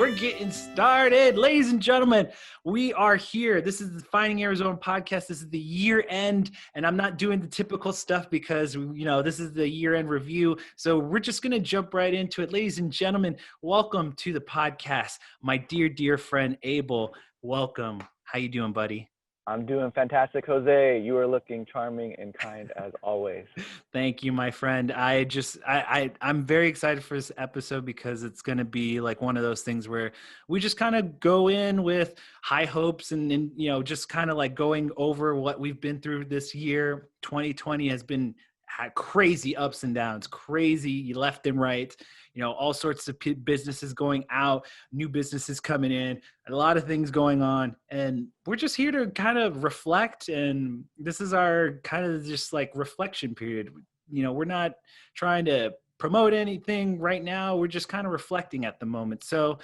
We're getting started. Ladies and gentlemen, we are here. This is the Finding Arizona podcast. This is the year end, and I'm not doing the typical stuff because, this is the year end review. So we're just going to jump right into it. Ladies and gentlemen, welcome to the podcast. My dear, dear friend, Abel, welcome. How you doing, buddy? I'm doing fantastic, Jose. You are looking charming and kind as always. Thank you, my friend. I'm very excited for this episode because it's going to be like one of those things where we just kind of go in with high hopes and just kind of like going over what we've been through this year. 2020 has been had crazy ups and downs, crazy left and right, all sorts of businesses going out, new businesses coming in, a lot of things going on. And we're just here to kind of reflect. And this is our kind of just like reflection period. We're not trying to promote anything right now. We're just kind of reflecting at the moment. So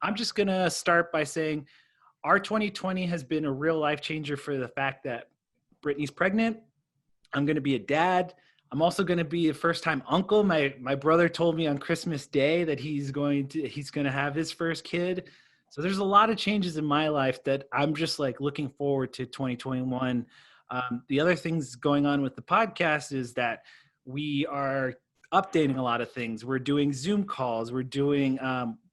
I'm just going to start by saying our 2020 has been a real life changer for the fact that Brittany's pregnant. I'm going to be a dad. I'm also going to be a first-time uncle. My brother told me on Christmas Day that he's going to have his first kid. So there's a lot of changes in my life that I'm just like looking forward to 2021. The other things going on with the podcast is that we are updating a lot of things. We're doing Zoom calls. We're doing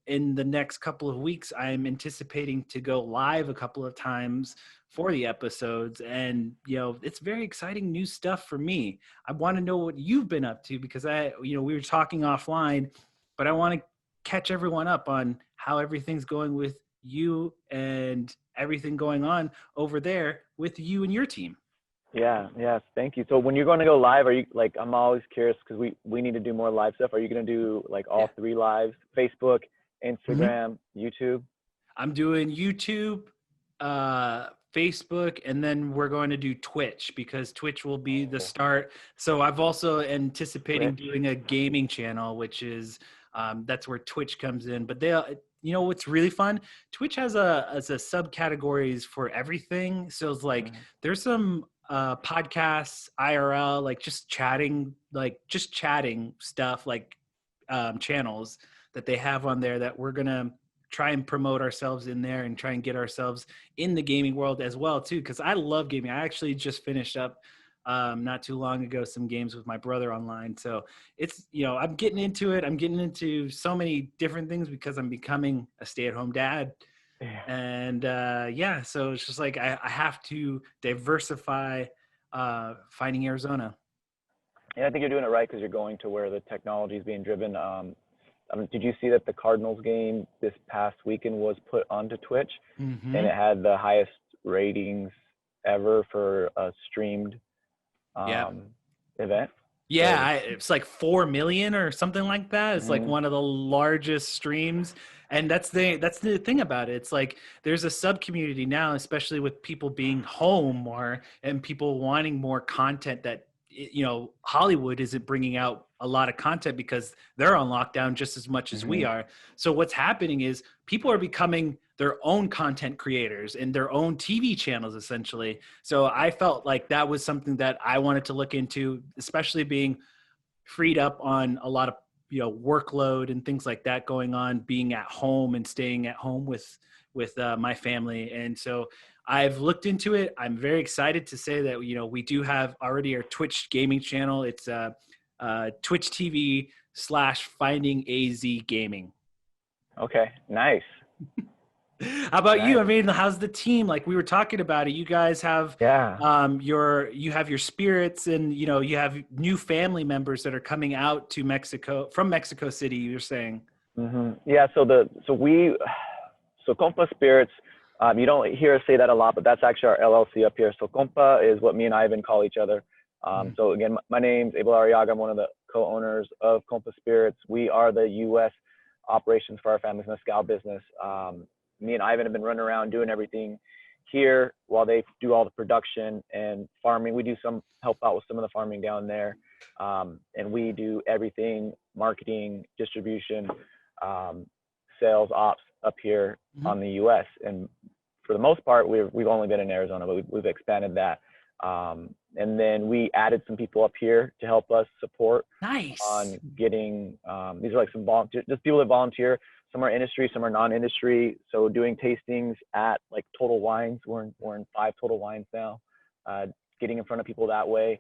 in the next couple of weeks, I'm anticipating to go live a couple of times for the episodes. And, it's very exciting new stuff for me. I want to know what you've been up to because we were talking offline, but I want to catch everyone up on how everything's going with you and everything going on over there with you and your team. Yes, thank you. So when you're going to go live, are you like, I'm always curious because we need to do more live stuff. Are you going to do like all three lives, Facebook, Instagram, YouTube? I'm doing YouTube, Facebook, and then we're going to do Twitch because Twitch will be the start. So I've also anticipating doing a gaming channel, which is that's where Twitch comes in. But what's really fun? Twitch has a subcategories for everything. So it's like there's some podcasts, IRL, like just chatting stuff, like channels that they have on there that we're gonna try and promote ourselves in there and try and get ourselves in the gaming world as well too, because I love gaming. I actually just finished up not too long ago some games with my brother online. So it's I'm getting into it. I'm getting into so many different things because I'm becoming a stay-at-home dad. And so it's just like I have to diversify Finding Arizona. Yeah, I think you're doing it right because you're going to where the technology is being driven. Did you see that the Cardinals game this past weekend was put onto Twitch and it had the highest ratings ever for a streamed event? Yeah, it's like 4 million or something like that. It's like one of the largest streams. And that's the thing about it. It's like there's a sub community now, especially with people being home more and people wanting more content that Hollywood isn't bringing out a lot of content because they're on lockdown just as much as we are. So what's happening is people are becoming their own content creators and their own TV channels, essentially. So I felt like that was something that I wanted to look into, especially being freed up on a lot of, workload and things like that going on, being at home and staying at home with my family. And so I've looked into it. I'm very excited to say that, we do have already our Twitch gaming channel. It's Twitch TV/Finding AZ Gaming. Okay, nice. How about you? I mean, how's the team? Like we were talking about it. You guys have you have your spirits and you have new family members that are coming out to Mexico from Mexico City, you're saying. Yeah, so Compa Spirits, you don't hear us say that a lot, but that's actually our LLC up here. So Compa is what me and Ivan call each other. So again, my name's Abel Arriaga. I'm one of the co-owners of Compa Spirits. We are the U.S. operations for our family's Mezcal business. Me and Ivan have been running around doing everything here while they do all the production and farming. We do some help out with some of the farming down there. And we do everything, marketing, distribution, sales, ops up here on the U.S. And for the most part, we've only been in Arizona, but we've expanded that. And then we added some people up here to help us support on getting, these are like some volunteer, just people that volunteer. some are industry, some are non-industry. So doing tastings at like Total Wines, we're in 5 Total Wines now. Getting in front of people that way,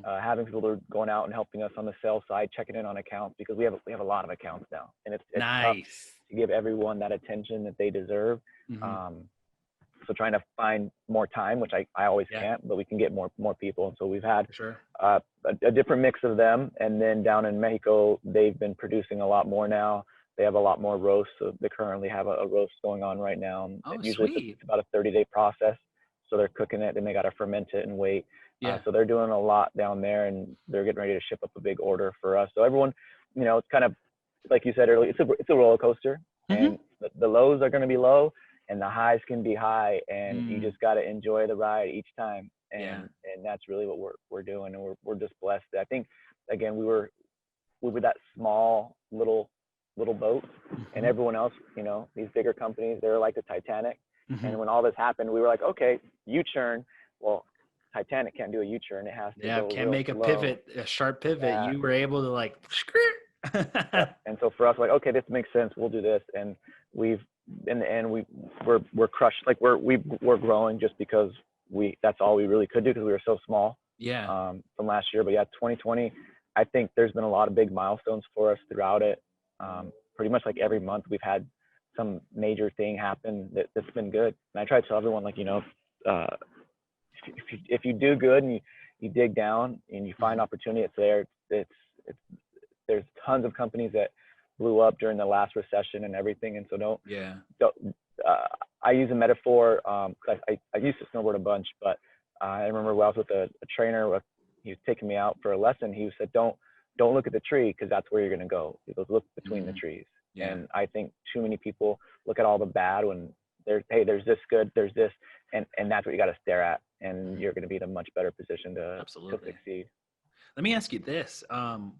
having people that are going out and helping us on the sales side, checking in on accounts, because we have a lot of accounts now, and it's tough to give everyone that attention that they deserve. So trying to find more time, which I always can't, but we can get more people. And so we've had a different mix of them. And then down in Mexico, they've been producing a lot more now. They have a lot more roasts. So they currently have a roast going on right now. Usually it's about a 30-day process. So they're cooking it, then they got to ferment it and wait. So they're doing a lot down there, and they're getting ready to ship up a big order for us. So everyone, it's kind of like you said earlier, it's a roller coaster, and the lows are going to be low, and the highs can be high, and you just got to enjoy the ride each time. And that's really what we're doing, and we're just blessed. I think again we were that small little boat, and everyone else, these bigger companies, they're like the Titanic. And when all this happened, we were like, okay, U-turn. Well, Titanic can't do a U-turn. It has to go can't make a pivot, a sharp pivot. You were able to like, and so for us, like, okay, this makes sense. We'll do this. And in the end, we're crushed. Like we're growing just because that's all we really could do, because we were so small. From last year. But 2020, I think there's been a lot of big milestones for us throughout it. Pretty much like every month we've had some major thing happen that's been good. And I try to tell everyone, like, if you do good and you dig down and you find opportunity, it's there. There's tons of companies that blew up during the last recession and everything. And so don't I use a metaphor, cause I used to snowboard a bunch, but I remember when I was with a trainer, he was taking me out for a lesson. He said, don't look at the tree, because that's where you're going to go. He goes, look between the trees. And I think too many people look at all the bad when there's this good, there's this, and that's what you got to stare at, and you're going to be in a much better position to succeed. Let me ask you this: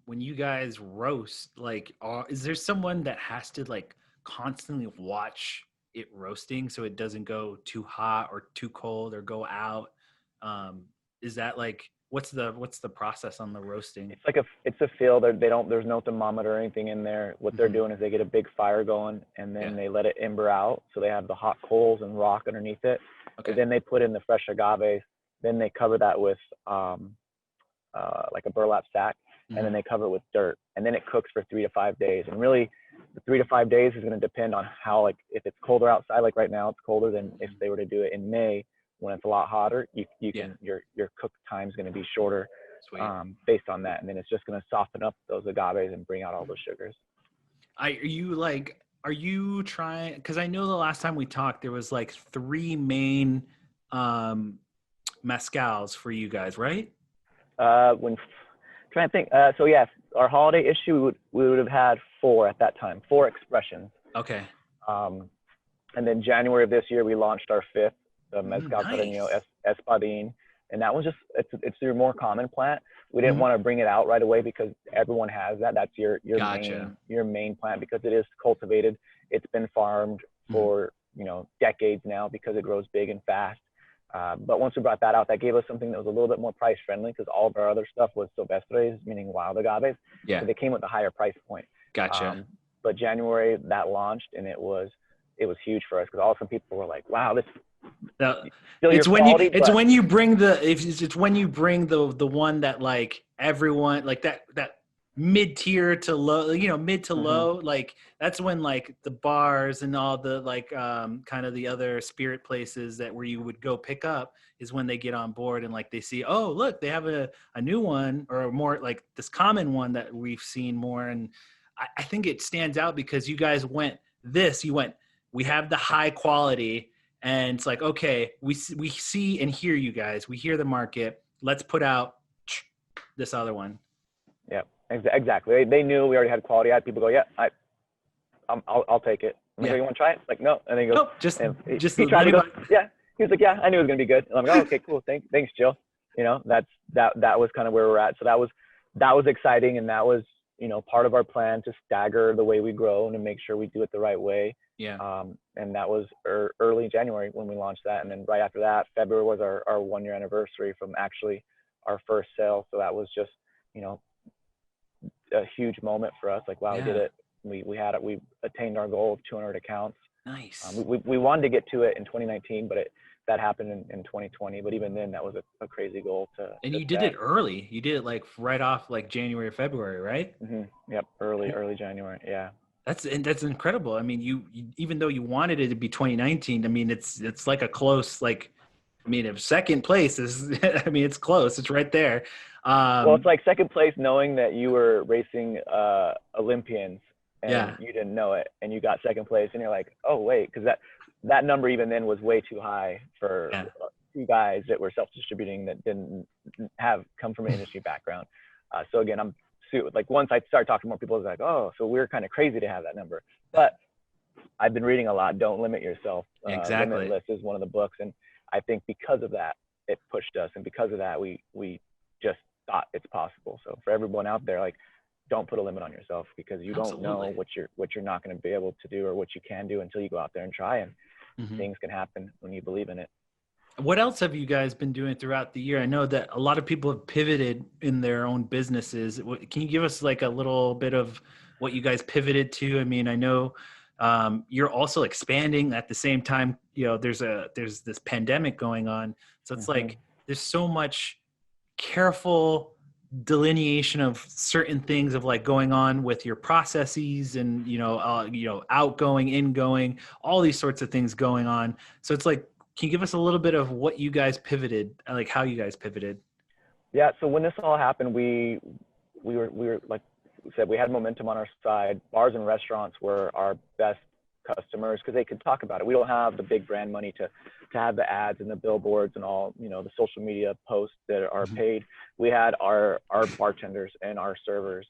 when you guys roast, like, is there someone that has to like constantly watch it roasting so it doesn't go too hot or too cold or go out? Is that like what's the process on the roasting? It's a feel. There's no thermometer or anything in there. What they're doing is they get a big fire going, and then they let it ember out. So they have the hot coals and rock underneath it. And then they put in the fresh agaves. Then they cover that with like a burlap sack, and then they cover it with dirt, and then it cooks for 3 to 5 days. And really, the 3 to 5 days is going to depend on how, like, if it's colder outside, like right now it's colder than if they were to do it in May. When it's a lot hotter, you can your cook time is going to be shorter, based on that, and then it's just going to soften up those agaves and bring out all those sugars. Are you trying? Because I know the last time we talked, there was like 3 main mezcals for you guys, right? When trying to think, so yes, our holiday issue we would have had 4 at that time, 4 expressions. Okay. And then January of this year we launched our 5th. The Mezcal Carreño Espadín, and that was just it's your more common plant. We didn't want to bring it out right away because everyone has that. That's your main plant, because it is cultivated. It's been farmed for decades now, because it grows big and fast. But once we brought that out, that gave us something that was a little bit more price friendly, because all of our other stuff was silvestres, meaning wild agaves. So they came with a higher price point. Gotcha. But January that launched, and it was huge for us, because all some people were like, wow, this. It's when you bring the one that like everyone like that mid tier to low, mid to low, like that's when like the bars and all the like kind of the other spirit places that where you would go pick up is when they get on board, and like they see, oh look, they have a new one, or more like this common one that we've seen more. And I think it stands out because you guys we have the high quality. And it's like, okay, we see and hear you guys. We hear the market. Let's put out this other one. Yeah, exactly. They knew we already had quality. I had people go, yeah, I'll take it. I'm like, you want to try it? Like, no. And then he goes, nope, just he tried to go, yeah. He was like, yeah, I knew it was gonna be good. And I'm like, oh, okay, cool. Thanks, Jill. That was kind of where we're at. So that was exciting, and that was part of our plan to stagger the way we grow and to make sure we do it the right way. And that was early January when we launched that. And then right after that, February was our 1-year anniversary from actually our first sale. So that was just, a huge moment for us. Like, wow, we did it. We attained our goal of 200 accounts. Nice. We wanted to get to it in 2019, but that happened in 2020. But even then, that was a crazy goal And you set. did it early. You did it like right off like January, February, right? Yep, early January. Yeah. That's incredible. I mean, you even though you wanted it to be 2019, I mean, it's like a close, like, I mean, if second place is, I mean, it's close. It's right there. Well, it's like second place knowing that you were racing Olympians and you didn't know it, and you got second place, and you're like, oh wait, because that number even then was way too high for two guys that were self-distributing that didn't come from an industry background. So again, like once I started talking to more people, I was like, oh, so we're kind of crazy to have that number. But I've been reading a lot. Don't limit yourself. Exactly. Limitless is one of the books, and I think because of that, it pushed us, and because of that, we just thought it's possible. So for everyone out there, like, don't put a limit on yourself, because you don't know what you're not going to be able to do or what you can do until you go out there and try, and things can happen when you believe in it. What else have you guys been doing throughout the year? I know that a lot of people have pivoted in their own businesses. Can you give us like a little bit of what you guys pivoted to? I mean, I know you're also expanding at the same time. You know, there's this pandemic going on. So it's like, there's so much careful delineation of certain things of like going on with your processes and, outgoing, ingoing, all these sorts of things going on. So it's like, can you give us a little bit of what you guys pivoted, like how you guys pivoted? Yeah. So when this all happened, we were like we said, we had momentum on our side. Bars and restaurants were our best customers because they could talk about it. We don't have the big brand money to have the ads and the billboards and all, the social media posts that are paid. We had our bartenders and our servers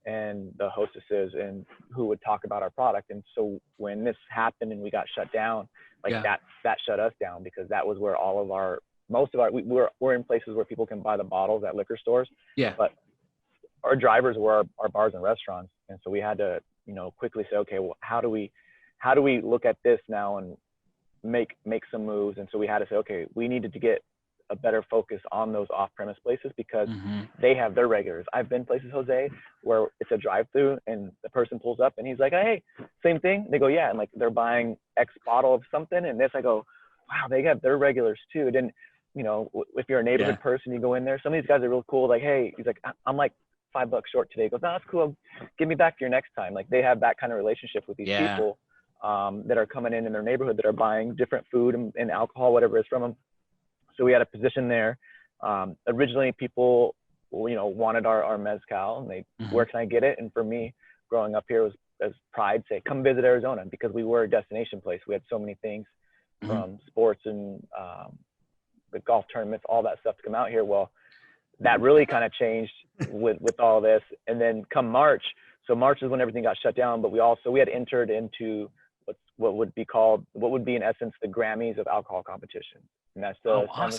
and the hostesses and who would talk about our product. And so when this happened and we got shut down, that shut us down, because that was where all of we're in places where people can buy the bottles at liquor stores. Yeah. But our drivers were our bars and restaurants. And so we had to, quickly say, okay, well, how do we look at this now and make some moves? And so we had to say, okay, we needed to get a better focus on those off-premise places because they have their regulars. I've been places, Jose, where it's a drive-through and the person pulls up and he's like, hey, same thing. They go, yeah. And like, they're buying X bottle of something. And this, I go, wow, they have their regulars too. Then, if you're a neighborhood person, you go in there. Some of these guys are real cool. Like, hey, he's like, I'm like $5 short today. He goes, no, that's cool. Give me back your next time. Like, they have that kind of relationship with these people that are coming in their neighborhood that are buying different food and alcohol, whatever it is from them. So we had a position there. Originally, people, wanted our Mezcal, and they, where can I get it? And for me, growing up here was as pride, say, come visit Arizona, because we were a destination place. We had so many things from sports and the golf tournaments, all that stuff to come out here. Well, that really kind of changed with all this. And then come March, so March is when everything got shut down, but we had entered into what would be in essence the Grammys of alcohol competition. And that's the San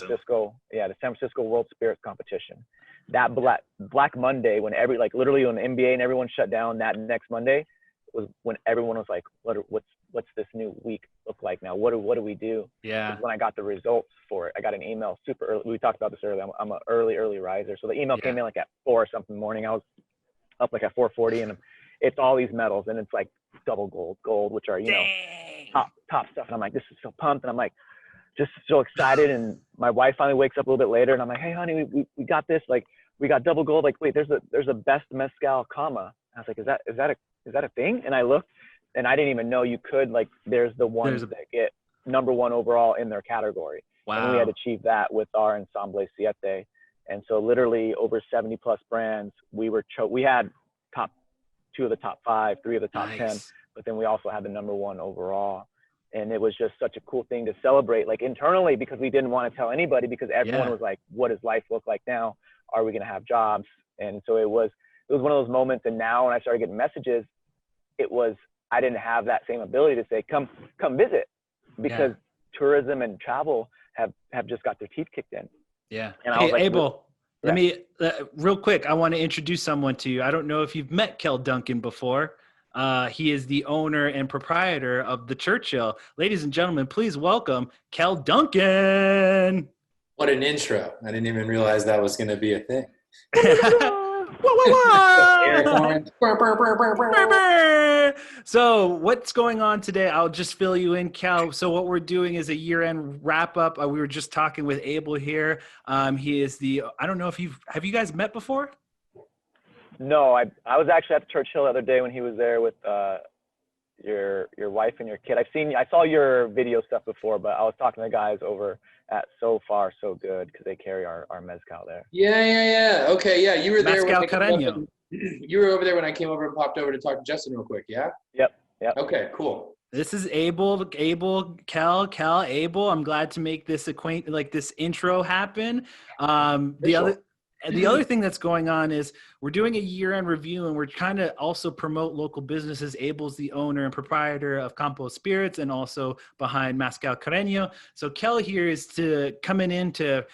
Francisco World Spirits Competition. That Black Monday, when literally when the NBA and everyone shut down, that next Monday was when everyone was like, what's this new week look like now? What do we do? Yeah. When I got the results for it, I got an email super early. We talked about this earlier. I'm an early riser. So the email came in like at 4 or something in the morning. I was up like at 4:40, and it's all these medals, and it's like double gold, which are, top stuff. And I'm like, this is so pumped. And I'm like, just so excited. And my wife finally wakes up a little bit later, and I'm like, hey honey, we got this, like we got double gold. Like, wait, there's a best mezcal comma. I was like, is that a thing? And I looked, and I didn't even know you could, like, there's the ones that get number 1 overall in their category. Wow. And we had achieved that with our Ensemble Siete. And so literally over 70 plus brands, we had top 2 of the top 5, 3 of the top 10, but then we also had the number 1 overall. And it was just such a cool thing to celebrate, like internally, because we didn't want to tell anybody, because everyone was like, what does life look like now? Are we going to have jobs? And so it was one of those moments. And now when I started getting messages, I didn't have that same ability to say, come visit, because tourism and travel have just got their teeth kicked in. Yeah. And I was like, Abel, let me, real quick, I want to introduce someone to you. I don't know if you've met Kell Duncan before. He is the owner and proprietor of the Churchill. Ladies and gentlemen, please welcome Kell Duncan. What an intro. I didn't even realize that was going to be a thing. So what's going on today? I'll just fill you in, Cal. So what we're doing is a year-end wrap-up. We were just talking with Abel here. He is I don't know if have you guys met before? No, I was actually at the Churchill the other day when he was there with your wife and your kid. I saw your video stuff before, but I was talking to the guys over at So Far So Good because they carry our mezcal there. Yeah. Okay, yeah, you were there. Mezcal Carreño. You were over there when I came over and popped over to talk to Justin real quick, yeah? Yep. Okay, cool. This is Abel, Kell, Abel. I'm glad to make this this intro happen. The other thing that's going on is we're doing a year-end review, and we're trying to also promote local businesses. Abel's the owner and proprietor of Campo Spirits and also behind Mezcal Carreño. So Kell here is coming in to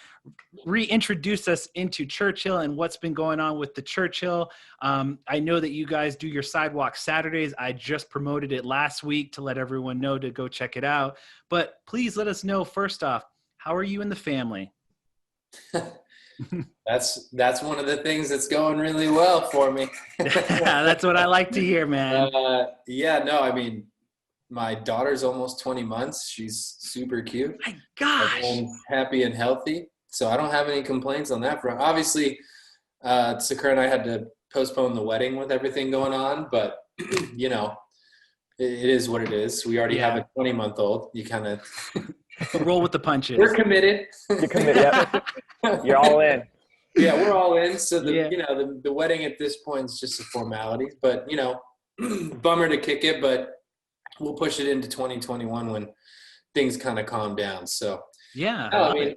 reintroduce us into Churchill and what's been going on with the Churchill. I know that you guys do your Sidewalk Saturdays. I just promoted it last week to let everyone know to go check it out. But please let us know, first off, how are you and the family? That's one of the things that's going really well for me. That's what I like to hear, man. I mean, my daughter's almost 20 months. She's super cute. My gosh. Everyone's happy and healthy. So I don't have any complaints on that front. Obviously, Sakura and I had to postpone the wedding with everything going on, but you know, it is what it is. We already have a 20-month-old. You kind of roll with the punches. We're committed. You're committed. Yeah. You're all in. Yeah, we're all in. So the wedding at this point is just a formality, but you know, bummer to kick it, but we'll push it into 2021 when things kind of calm down. So I mean,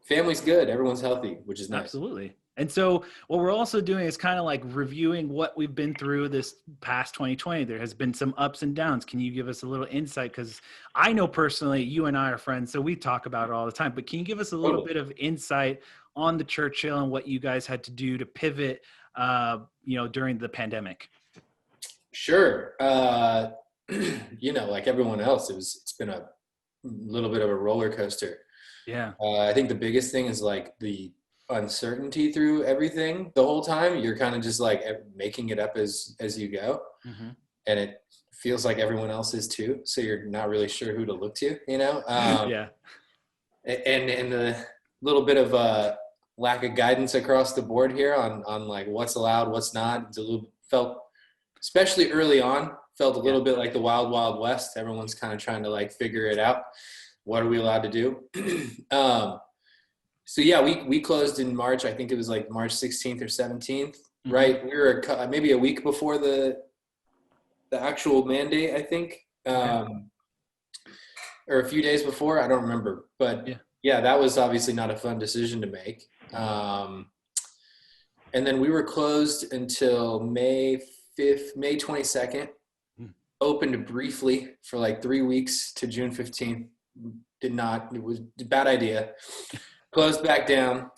family's good. Everyone's healthy, which is nice. Absolutely. And so what we're also doing is kind of like reviewing what we've been through this past 2020. There has been some ups and downs. Can you give us a little insight? Because I know personally you and I are friends, so we talk about it all the time. But can you give us a little bit of insight on the Churchill and what you guys had to do to pivot, during the pandemic? Sure. Like everyone else, it's been a little bit of a roller coaster. Yeah. I think the biggest thing is like the uncertainty through everything the whole time. You're kind of just like making it up as you go. Mm-hmm. And it feels like everyone else is too. So you're not really sure who to look to, Yeah. And the little bit of lack of guidance across the board here on like what's allowed, what's not. Especially early on, felt a little bit like the wild, wild west. Everyone's kind of trying to like figure it out. What are we allowed to do? So yeah, we closed in March. I think it was like March 16th or 17th, mm-hmm. right? We were maybe a week before the actual mandate, I think, or a few days before. I don't remember, but yeah, that was obviously not a fun decision to make. And then we were closed until May 22nd. Opened briefly for like 3 weeks to June 15th. It was a bad idea. Closed back down,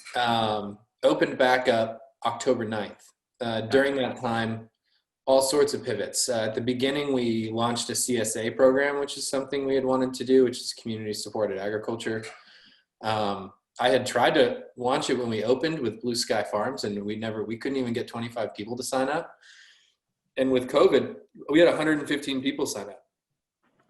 opened back up October 9th. During that time, all sorts of pivots. At the beginning, we launched a CSA program, which is something we had wanted to do, which is community supported agriculture. I had tried to launch it when we opened with Blue Sky Farms, and we couldn't even get 25 people to sign up. And with COVID, we had 115 people sign up.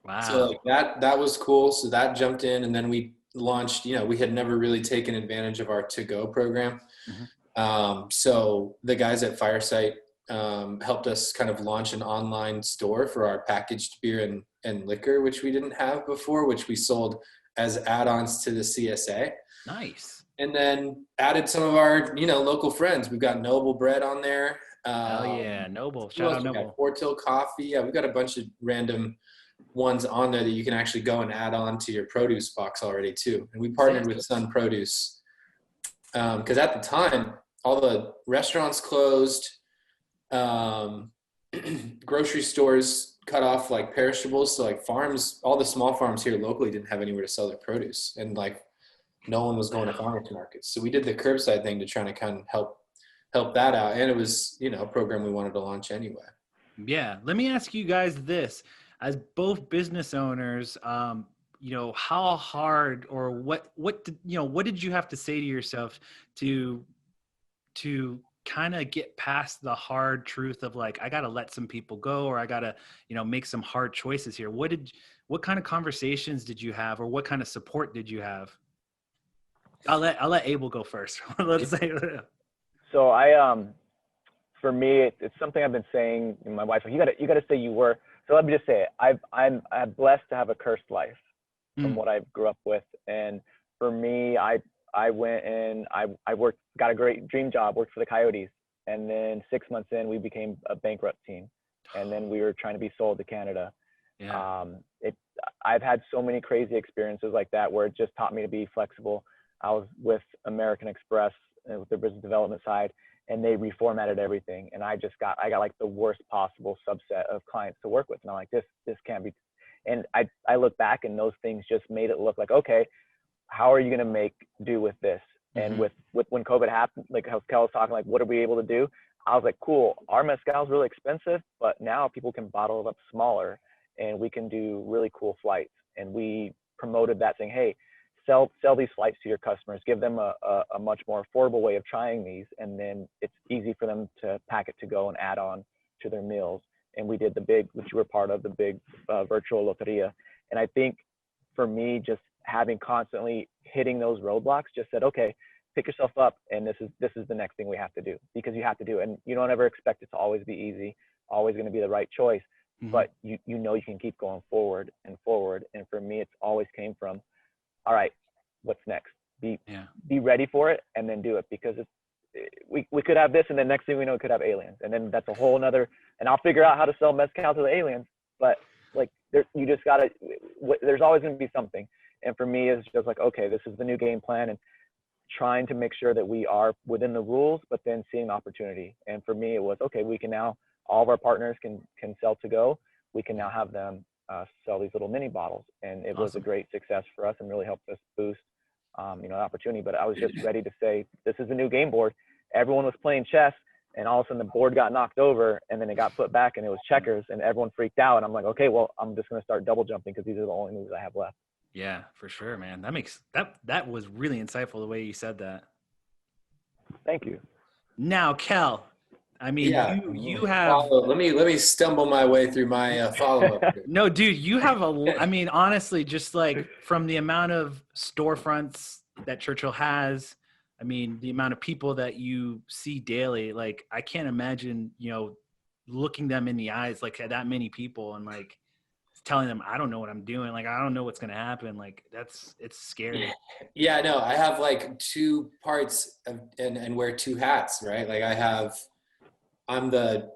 Wow. So like that was cool. So that jumped in, and then we launched, we had never really taken advantage of our to-go program. Mm-hmm. So the guys at Firesight helped us kind of launch an online store for our packaged beer and liquor, which we didn't have before, which we sold as add-ons to the CSA. Nice. And then added some of our, local friends. We've got Noble Bread on there. Oh yeah, Noble. Shout out Noble. Fort Till Coffee. Yeah, we've got a bunch of random ones on there that you can actually go and add on to your produce box already too. And we partnered with Sun Produce because at the time all the restaurants closed, grocery stores cut off like perishables. So like farms, all the small farms here locally didn't have anywhere to sell their produce, and like no one was going to farmers markets. So we did the curbside thing to try to kind of help that out. And it was, a program we wanted to launch anyway. Yeah. Let me ask you guys this. As both business owners, how hard or what did you have to say to yourself to kind of get past the hard truth of like, I got to let some people go, or I got to, make some hard choices here? What kind of conversations did you have, or what kind of support did you have? I'll let Abel go first. Let's say. So for me, it's something I've been saying. My wife, you gotta say you were. So let me just say it. I'm blessed to have a cursed life from what I grew up with. And for me, I went and I worked, got a great dream job, worked for the Coyotes. And then 6 months in, we became a bankrupt team. And then we were trying to be sold to Canada. Yeah. I've had so many crazy experiences like that where it just taught me to be flexible. I was with American Express with their business development side, and they reformatted everything. And I got like the worst possible subset of clients to work with. And I'm like, this can't be. And I look back, and those things just made it look like, okay, how are you going to make do with this? And with when COVID happened, like how Kell was talking, like, what are we able to do? I was like, cool, our mezcal is really expensive, but now people can bottle it up smaller, and we can do really cool flights. And we promoted that, saying, hey, sell these flights to your customers, give them a much more affordable way of trying these, and then it's easy for them to pack it to go and add on to their meals. And we did the big, which you were part of, the big virtual loteria. And I think for me, just having constantly hitting those roadblocks, just said, okay, pick yourself up, and this is the next thing we have to do, because you have to do it. And you don't ever expect it to always be easy, always going to be the right choice, but you can keep going forward and forward. And for me, it's always came from, all right, what's next? Be ready for it, and then do it, because we could have this, and then next thing we know, we could have aliens, and then that's a whole nother. And I'll figure out how to sell mezcal to the aliens, but like you just gotta. There's always going to be something. And for me, it's just like, okay, this is the new game plan, and trying to make sure that we are within the rules, but then seeing opportunity. And for me, it was, okay, we can now, all of our partners can sell to go. We can now have them sell these little mini bottles. And it was a great success for us, and really helped us boost, opportunity. But I was just ready to say, this is a new game board. Everyone was playing chess, and all of a sudden the board got knocked over, and then it got put back, and it was checkers, and everyone freaked out. And I'm like, okay, well, I'm just going to start double jumping, because these are the only moves I have left. Yeah, for sure, man. That was really insightful, the way you said that. Thank you. Now, Kell, I mean, you have. Let me stumble my way through my follow-up. No, dude, you have I mean, honestly, just like from the amount of storefronts that Churchill has, I mean, the amount of people that you see daily, like, I can't imagine, looking them in the eyes, like, at that many people, and like telling them, I don't know what I'm doing. Like, I don't know what's going to happen. Like, it's scary. Yeah, no, I have like two parts and wear two hats, right? Like I'm the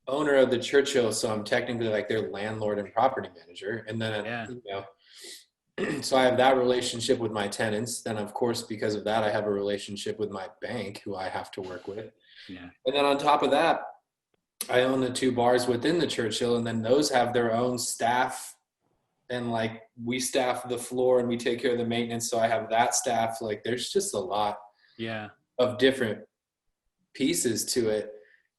owner of the Churchill, so I'm technically like their landlord and property manager. And then, so I have that relationship with my tenants. Then of course, because of that, I have a relationship with my bank, who I have to work with. Yeah. And then on top of that, I own the two bars within the Churchill, and then those have their own staff, and like we staff the floor and we take care of the maintenance. So I have that staff. Like, there's just a lot of different pieces to it,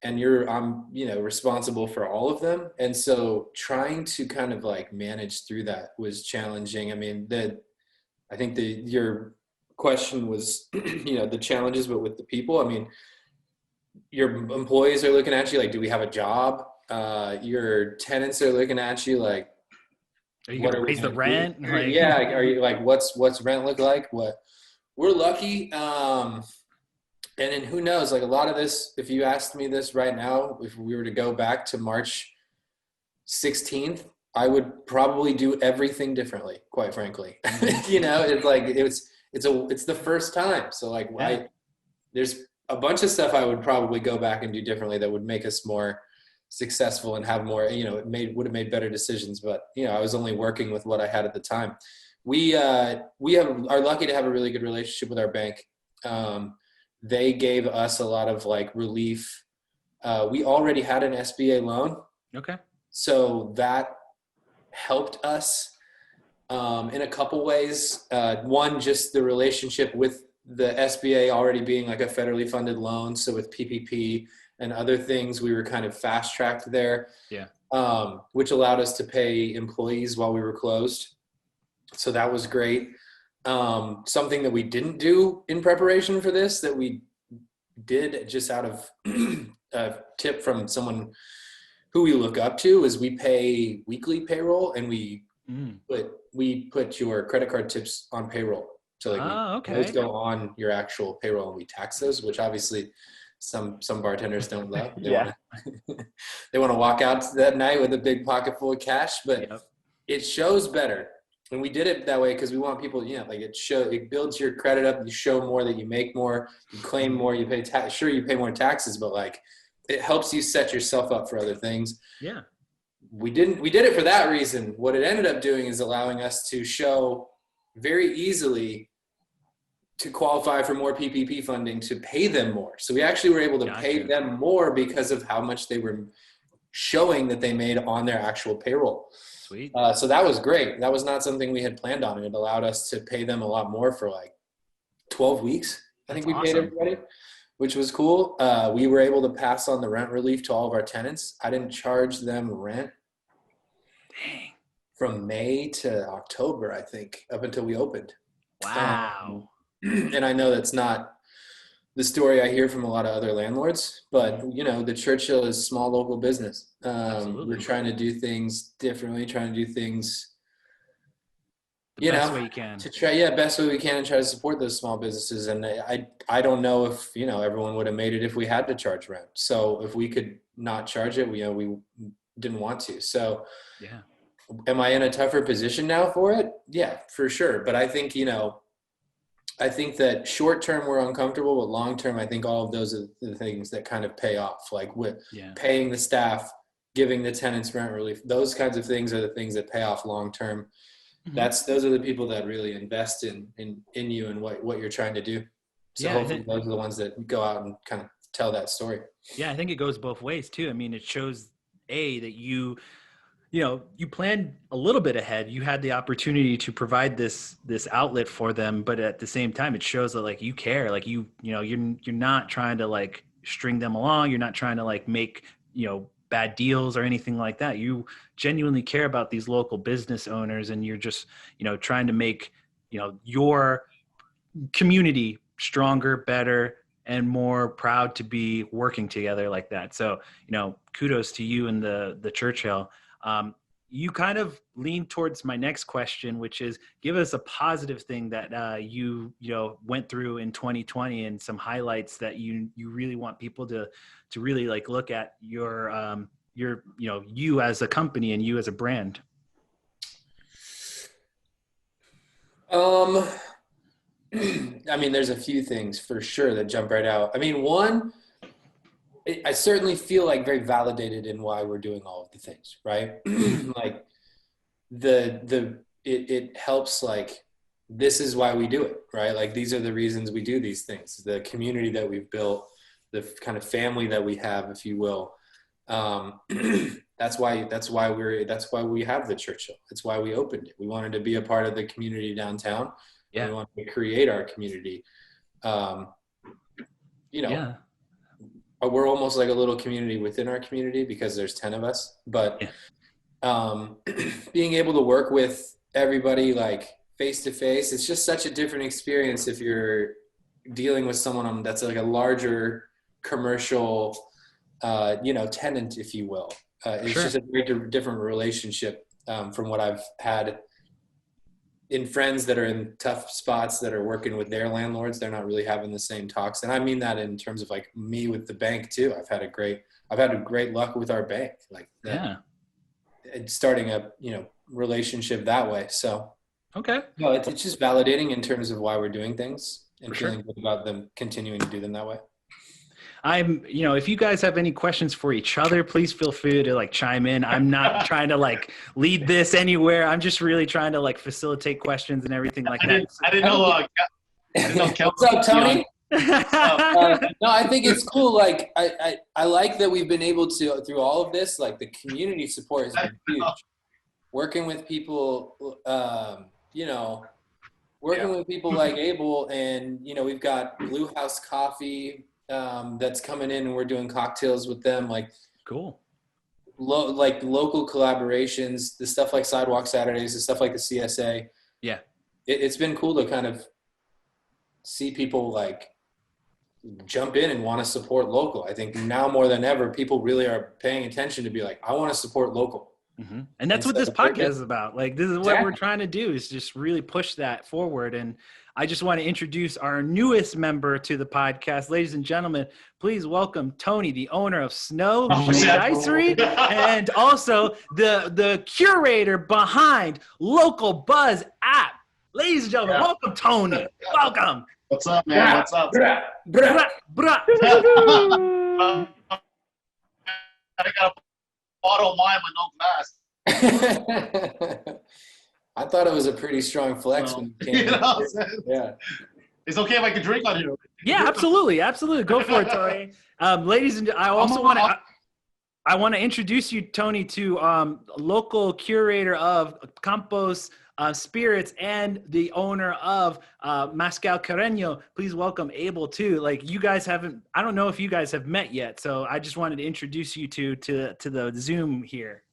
and I'm responsible for all of them. And so trying to kind of like manage through that was challenging. I mean, I think your question was, the challenges, but with the people, I mean, your employees are looking at you like, do we have a job? Your tenants are looking at you like, are you going to raise the rent? Like, yeah. Are you like, what's rent look like? What we're lucky. And then who knows, like a lot of this, if you asked me this right now, if we were to go back to March 16th, I would probably do everything differently, quite frankly. It's like, it's the first time. So like, there's a bunch of stuff I would probably go back and do differently that would make us more successful and have more, would have made better decisions. But, I was only working with what I had at the time. We are lucky to have a really good relationship with our bank. They gave us a lot of like relief. We already had an SBA loan. Okay. So that helped us in a couple ways. One, just the relationship with the SBA already being like a federally funded loan. So with PPP and other things, we were kind of fast tracked there. Yeah. Which allowed us to pay employees while we were closed. So that was great. Something that we didn't do in preparation for this, that we did, just out of a tip from someone who we look up to, is we pay weekly payroll, and we put your credit card tips on payroll. So like those go on your actual payroll, and we tax those, which obviously some bartenders don't love. They want to walk out that night with a big pocket full of cash, but it shows better. And we did it that way because we want people, like it builds your credit up. You show more that you make more, you claim more, you pay tax. Sure, you pay more taxes, but like it helps you set yourself up for other things. Yeah. We did it for that reason. What it ended up doing is allowing us to show very easily to qualify for more PPP funding, to pay them more. So we actually were able to pay them more because of how much they were showing that they made on their actual payroll. Sweet. So that was great. That was not something we had planned on, and it allowed us to pay them a lot more for like 12 weeks. I think we paid everybody, which was cool. We were able to pass on the rent relief to all of our tenants. I didn't charge them rent from May to October, I think, up until we opened. Wow. And I know that's not the story I hear from a lot of other landlords, but the Churchill is small local business. We're trying to do things differently, trying to do things, best way you can. To try, best way we can, and try to support those small businesses. And I don't know if, everyone would have made it if we had to charge rent. So if we could not charge it, we didn't want to. So am I in a tougher position now for it? Yeah, for sure. But I think, I think that short term we're uncomfortable, but long term, I think all of those are the things that kind of pay off, like with paying the staff, giving the tenants rent relief. Those kinds of things are the things that pay off long term. Mm-hmm. Those are the people that really invest in you and what you're trying to do. So hopefully those are the ones that go out and kind of tell that story. Yeah, I think it goes both ways too. I mean, it shows that you planned a little bit ahead. You had the opportunity to provide this outlet for them, but at the same time, it shows that like you care. Like you're not trying to like string them along. You're not trying to like make bad deals or anything like that. You genuinely care about these local business owners, and you're just trying to make your community stronger, better, and more proud to be working together like that. So kudos to you and the Churchill. You kind of lean towards my next question, which is give us a positive thing that you went through in 2020 and some highlights that you really want people to really like look at your you as a company and you as a brand. I mean, there's a few things for sure that jump right out. I mean, one, I certainly feel like very validated in why we're doing all of the things, right? Like it helps, like, this is why we do it, right? Like, these are the reasons we do these things, the community that we've built, the kind of family that we have, if you will. That's why we have the Churchill. That's why we opened it. We wanted to be a part of the community downtown. Yeah. We wanted to create our community. We're almost like a little community within our community because there's 10 of us, but being able to work with everybody like face to face, it's just such a different experience if you're dealing with someone that's like a larger commercial, tenant, if you will. It's just a very different relationship from what I've had in friends that are in tough spots that are working with their landlords. They're not really having the same talks. And I mean that in terms of like me with the bank too. I've had a great luck with our bank, like that, starting a, relationship that way. So, no, it's just validating in terms of why we're doing things and feeling good about them continuing to do them that way. If you guys have any questions for each other, please feel free to like chime in. I'm not trying to like lead this anywhere. I'm just really trying to like facilitate questions and everything like that. I didn't know Kell. What's up, Tony? No, I think it's cool. Like I like that we've been able to, through all of this, like the community support has been huge. Working with people, with people like Abel, and we've got Blue House Coffee that's coming in, and we're doing cocktails with them. Like, cool. Local collaborations, the stuff like Sidewalk Saturdays, the stuff like the CSA. Yeah, it's been cool to kind of see people like jump in and want to support local. I think now more than ever, people really are paying attention to be like, I want to support local. Mm-hmm. And that's what this podcast is about. Like, this is what we're trying to do, is just really push that forward. And I just want to introduce our newest member to the podcast. Ladies and gentlemen, please welcome Tony, the owner of Snow Dicery, and also the curator behind LocalBuzz App. Ladies and gentlemen, welcome, Tony. Welcome. What's up, man? What's up? Brah. I got a bottle of wine with no glass. I thought it was a pretty strong flex when you came Yeah. It's okay if I can drink on you. Yeah, absolutely. Go for it, Tony. Ladies and I also want to introduce you, Tony, to local curator of Campos Spirits and the owner of Mezcal Carreño. Please welcome Abel too. Like, you guys haven't, I don't know if you guys have met yet, so I just wanted to introduce you to the Zoom here.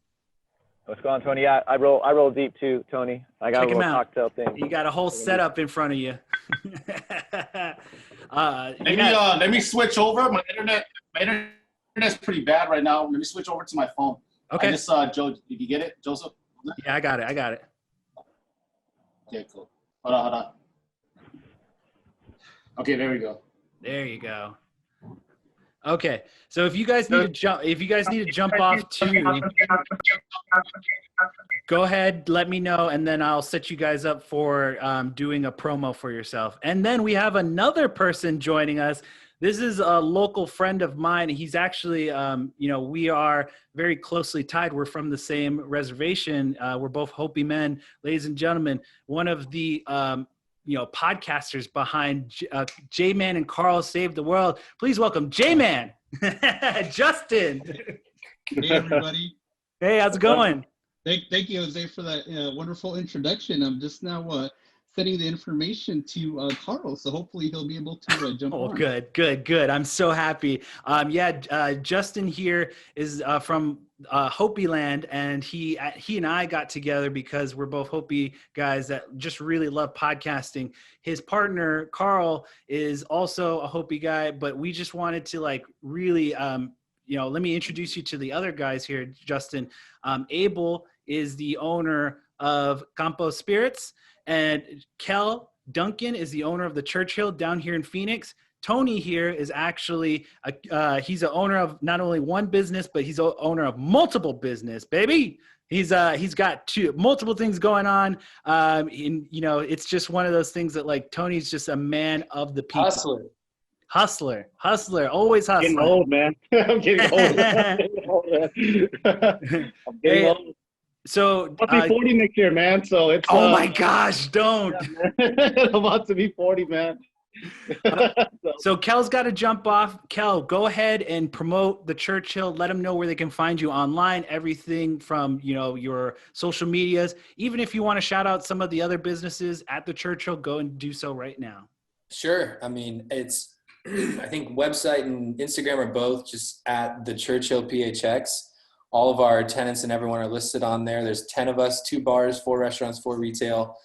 What's going on, Tony? Yeah, I roll deep too, Tony. I got a little cocktail thing. You got a whole setup in front of you. Let me switch over. My internet's pretty bad right now. Let me switch over to my phone. Okay. I just Joe. Did you get it, Joseph? Yeah, I got it. Okay, cool. Hold on. Okay, there we go. There you go. Okay, so if you guys need to jump off too, go ahead, let me know, and then I'll set you guys up for doing a promo for yourself. And then we have another person joining us. This is a local friend of mine. He's actually, we are very closely tied. We're from the same reservation. We're both Hopi men. Ladies and gentlemen, one of the podcasters behind J-Man and Carl Save the World. Please welcome J-Man, Justin. Hey, everybody. Hey, how's it going? Thank you, Jose, for that wonderful introduction. I'm just now sending the information to Carl, so hopefully he'll be able to jump on. Good. I'm so happy. Justin here is from Hopi land, and he and I got together because we're both Hopi guys that just really love podcasting. His partner Carl is also a Hopi guy, but we just wanted to really let me introduce you to the other guys here, Justin. Abel is the owner of Campos Spirits, and Kell, Duncan, is the owner of the Churchill down here in Phoenix. Tony here is actually he's an owner of not only one business, but he's an owner of multiple business, baby. He's got multiple things going on. It's just one of those things that Tony's just a man of the people. Hustler, always hustling. Getting old, man. I'm getting old. I'm getting old. So I'll be 40 next year, man. So it's. Oh my gosh! Don't. Yeah, I'm about to be 40, man. So Kell's got to jump off. Kell, go ahead and promote the Churchill. Let them know where they can find you online. Everything from your social medias. Even if you want to shout out some of the other businesses at the Churchill, go and do so right now. Sure. I mean, it's. I think website and Instagram are both just at the Churchill PHX. All of our tenants and everyone are listed on there. There's 10 of us, 2 bars, 4 restaurants, 4 retail.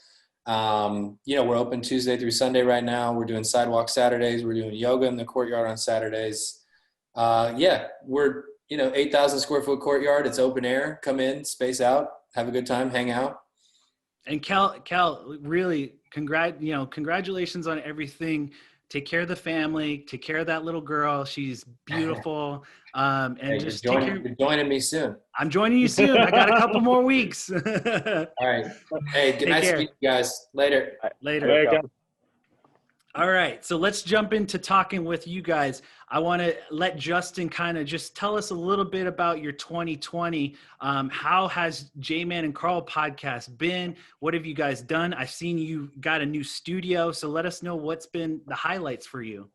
We're open Tuesday through Sunday right now. We're doing sidewalk Saturdays. We're doing yoga in the courtyard on Saturdays. We're 8,000 square foot courtyard. It's open air. Come in, space out, have a good time, hang out. And Kell, really, congratulations on everything. Take care of the family. Take care of that little girl. She's beautiful. Just take care. You're joining me soon. I'm joining you soon. I got a couple more weeks. All right. Hey, good night to you guys. Later. Later. All right. So let's jump into talking with you guys. I want to let Justin kind of just tell us a little bit about your 2020. How has J-Man and Carl podcast been? What have you guys done? I've seen you got a new studio. So let us know what's been the highlights for you.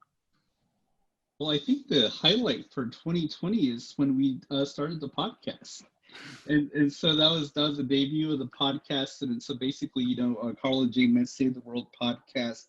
Well, I think the highlight for 2020 is when we started the podcast. And so that was the debut of the podcast. And so basically, Carl and J-Man Save the World podcast.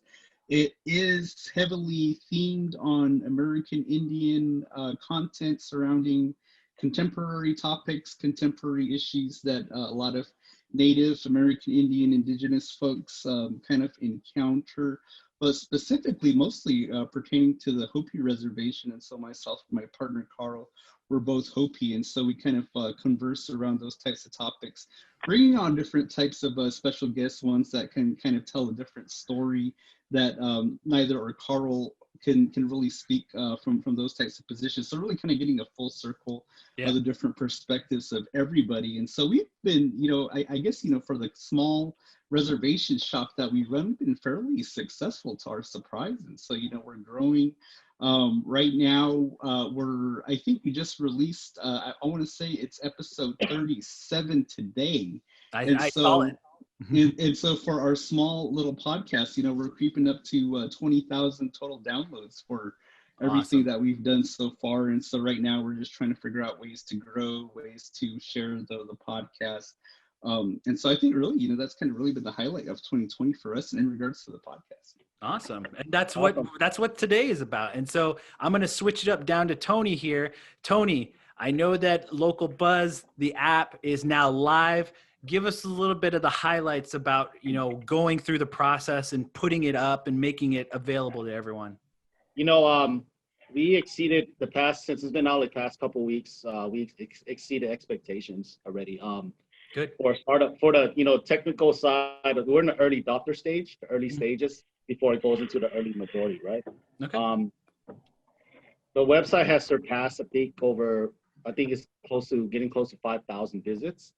It is heavily themed on American Indian content surrounding contemporary topics, contemporary issues that a lot of Native American Indian indigenous folks kind of encounter but specifically mostly pertaining to the Hopi reservation. And so myself and my partner Carl, we're both Hopi, and so we kind of converse around those types of topics, bringing on different types of special guests, ones that can kind of tell a different story that neither or Carl can really speak from those types of positions. So really kind of getting a full circle of the different perspectives of everybody. And so we've been, I guess, for the small reservation shop that we run, we've been fairly successful to our surprise. And so, we're growing. Right now, I think we just released, I want to say it's episode 37 today. I saw it. And so for our small little podcast, we're creeping up to 20,000 total downloads for everything that we've done so far. And so right now we're just trying to figure out ways to grow, ways to share the podcast. And so I think really, that's kind of really been the highlight of 2020 for us in regards to the podcast. Awesome. And that's what today is about. And so I'm going to switch it up down to Tony here. Tony, I know that LocalBuzz, the app, is now live. Give us a little bit of the highlights about, going through the process and putting it up and making it available to everyone. We exceeded since it's been out like past couple of weeks, we exceeded expectations already. Good. For startup, for the, technical side, we're in the early adopter stage, the early stages before it goes into the early majority, right? Okay. The website has surpassed, I think it's getting close to 5,000 visits.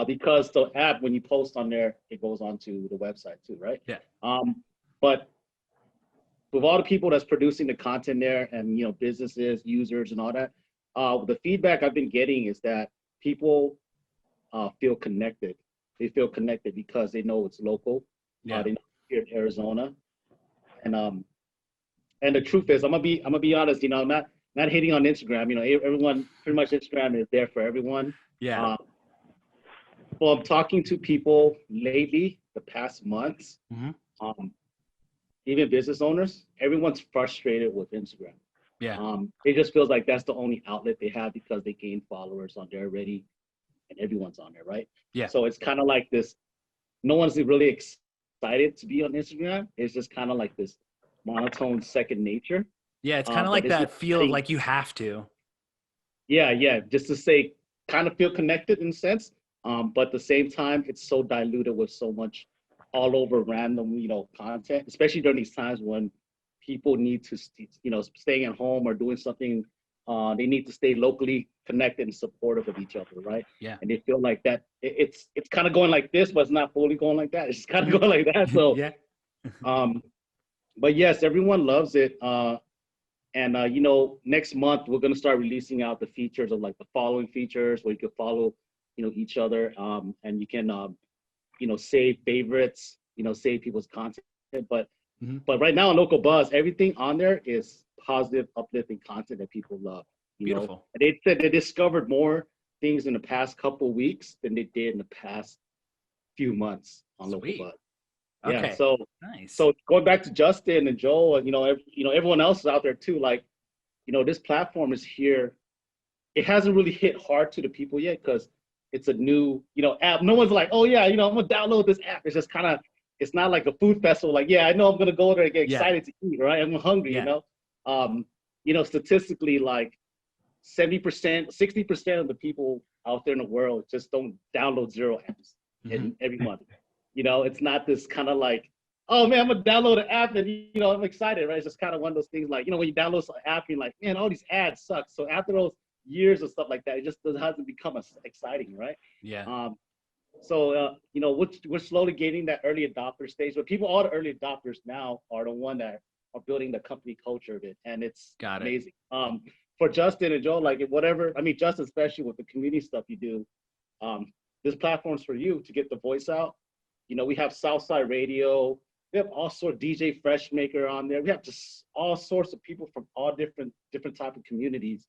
Because the app, when you post on there, it goes onto the website too, right? Yeah. But with all the people that's producing the content there, and businesses, users, and all that, the feedback I've been getting is that people feel connected. They feel connected because they know it's local. Yeah. They know it's here in Arizona, and the truth is, I'm gonna be honest. I'm not hating on Instagram. Everyone, pretty much Instagram is there for everyone. Yeah. Well, I'm talking to people lately, the past months, even business owners, everyone's frustrated with Instagram. Yeah. It just feels like that's the only outlet they have because they gain followers on there already, and everyone's on there, right? Yeah. So it's kind of like this, no one's really excited to be on Instagram. It's just kind of like this monotone second nature. Yeah, it's kind of like that feel of like you have to. Yeah, just to say, kind of feel connected in a sense. But at the same time, it's so diluted with so much all over random, content, especially during these times when people need to, staying at home or doing something, they need to stay locally connected and supportive of each other, right? Yeah. And they feel like that it's kind of going like this, but it's not fully going like that. It's just kind of going like that. So, yeah. But yes, everyone loves it. And next month we're gonna start releasing out the features of like the following features where you can follow each other, and you can, save favorites, save people's content. But right now on LocalBuzz, everything on there is positive, uplifting content that people love. Beautiful. And they said they discovered more things in the past couple of weeks than they did in the past few months on LocalBuzz. Okay. Yeah. So nice. So going back to Justin and Joel, and everyone else is out there too. Like, this platform is here. It hasn't really hit hard to the people yet because it's a new, app. No one's like, oh yeah, I'm gonna download this app. It's just kind of, it's not like a food festival. Like, yeah, I know I'm gonna go there and get excited to eat, right? I'm hungry, statistically, like 70%, 60% of the people out there in the world just don't download 0 apps in every month. It's not this kind of like, oh man, I'm gonna download an app and I'm excited, right? It's just kind of one of those things like, when you download an app, you're like, man, all these ads suck. So after those years of stuff like that, it just hasn't become as exciting, right? Yeah. So we're slowly getting that early adopter stage, but all the early adopters now are the one that are building the company culture of it, and it's amazing. For Justin and Joe, like whatever, Justin, especially with the community stuff you do, this platform's for you to get the voice out. We have Southside Radio, we have all sorts of DJ Freshmaker on there. We have just all sorts of people from all different type of communities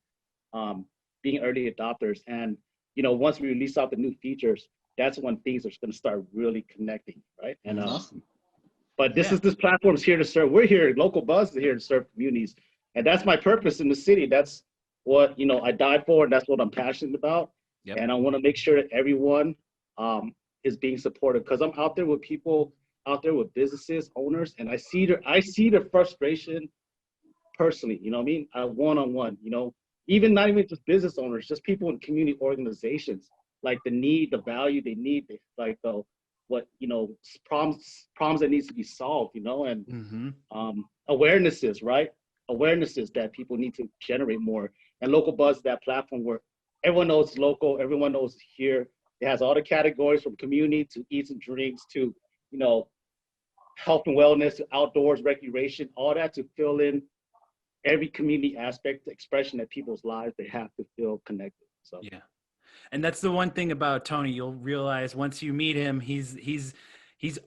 being early adopters. And, once we release out the new features, that's when things are going to start really connecting, right? And awesome. But this platform is here to serve. We're here, LocalBuzz is here to serve communities. And that's my purpose in the city. That's what, I died for, and that's what I'm passionate about. Yep. And I want to make sure that everyone is being supported, because I'm out there with people out there with businesses, owners, and I see their frustration personally, you know what I mean? One-on-one, you know, even not even just business owners, just people in community organizations, like the need, the value they need, like the, what, you know, problems that needs to be solved, you know, and awarenesses, right? Awarenesses that people need to generate more. And LocalBuzz is that platform where everyone knows local, everyone knows here. It has all the categories from community to eats and drinks to, you know, health and wellness to outdoors, recreation, all that to fill in every community aspect, expression that people's lives, they have to feel connected. So yeah. And that's the one thing about Tony, you'll realize once you meet him, he's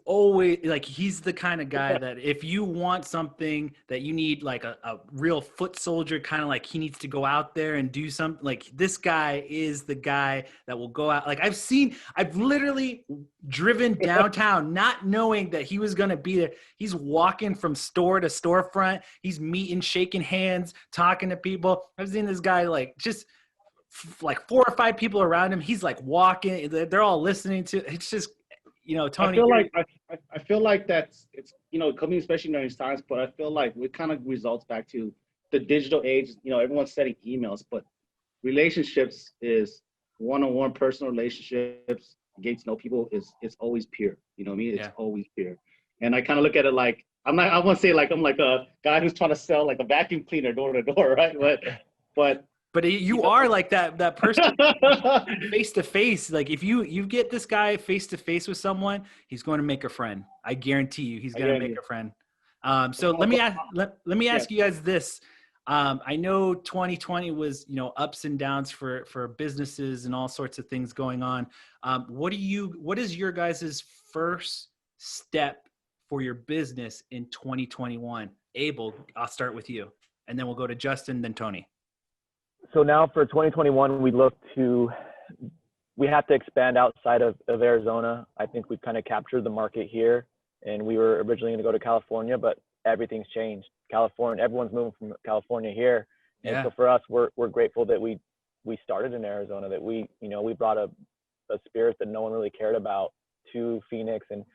always like, he's the kind of guy that if you want something that you need, like a real foot soldier, kind of like he needs to go out there and do something, like this guy is the guy that will go out. Like I've literally driven downtown not knowing that he was going to be there. He's walking from store to storefront. He's meeting, shaking hands, talking to people. I've seen this guy like just like 4 or 5 people around him. He's like walking, they're all listening to, it's just, you know, Tony. I feel like that's, it's, you know, coming especially during times, but I feel like it kind of results back to the digital age. You know, everyone's sending emails, but relationships is one-on-one personal relationships, getting to know people is always peer. You know what I mean? It's always peer. And I kind of look at it like, I won't say like I'm like a guy who's trying to sell like a vacuum cleaner door to door, right? But you are like that person face to face. Like if you get this guy face to face with someone, he's going to make a friend. I guarantee you, he's going to make a friend. So let me ask you guys this. I know 2020 was, you know, ups and downs for businesses and all sorts of things going on. What is your guys' first step for your business in 2021? Abel, I'll start with you, and then we'll go to Justin, then Tony. So now for 2021, we have to expand outside of Arizona. I think we've kind of captured the market here, and we were originally going to go to California, but everything's changed. Everyone's moving from California here. And so for us, we're grateful that we started in Arizona, that we brought a spirit that no one really cared about to Phoenix and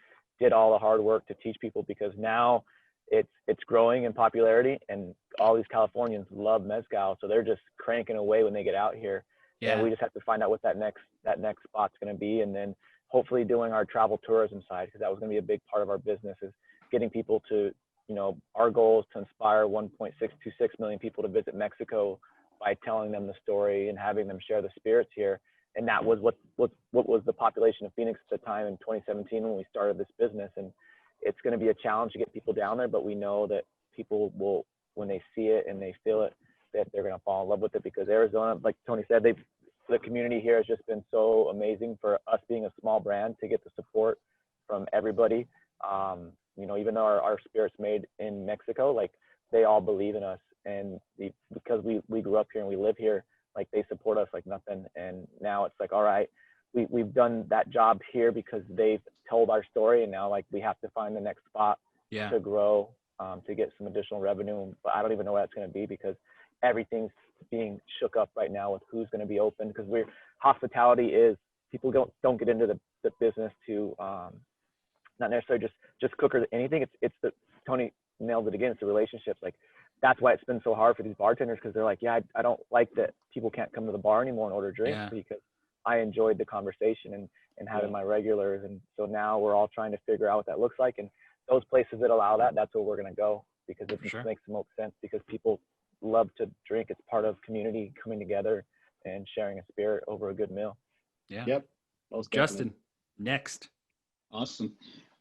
did all the hard work to teach people, because now it's growing in popularity, and all these Californians love Mezcal, so they're just cranking away when they get out here. And we just have to find out what that next spot's going to be, and then hopefully doing our travel tourism side, because that was going to be a big part of our business, is getting people to, you know, our goal is to inspire 1.626 million people to visit Mexico by telling them the story and having them share the spirits here. And that was what was the population of Phoenix at the time in 2017 when we started this business. And it's going to be a challenge to get people down there, but we know that people will, when they see it and they feel it, that they're going to fall in love with it, because Arizona, like Tony said, the community here has just been so amazing for us being a small brand to get the support from everybody. You know, even though our spirit's made in Mexico, like they all believe in us, and because we grew up here and we live here, like they support us like nothing. And now it's like, all right, we've done that job here because they've told our story, and now like we have to find the next spot to grow, to get some additional revenue. But I don't even know what that's going to be, because everything's being shook up right now with who's going to be open, because hospitality is, people don't get into the business to not necessarily just cook or anything. It's the, Tony nailed it again, it's the relationships. Like that's why it's been so hard for these bartenders, because they're like, I don't like that people can't come to the bar anymore and order drinks, because I enjoyed the conversation and having my regulars. And so now we're all trying to figure out what that looks like, and those places that allow that's where we're going to go, because it just makes the most sense, because people love to drink. It's part of community coming together and sharing a spirit over a good meal. Justin, next. Awesome.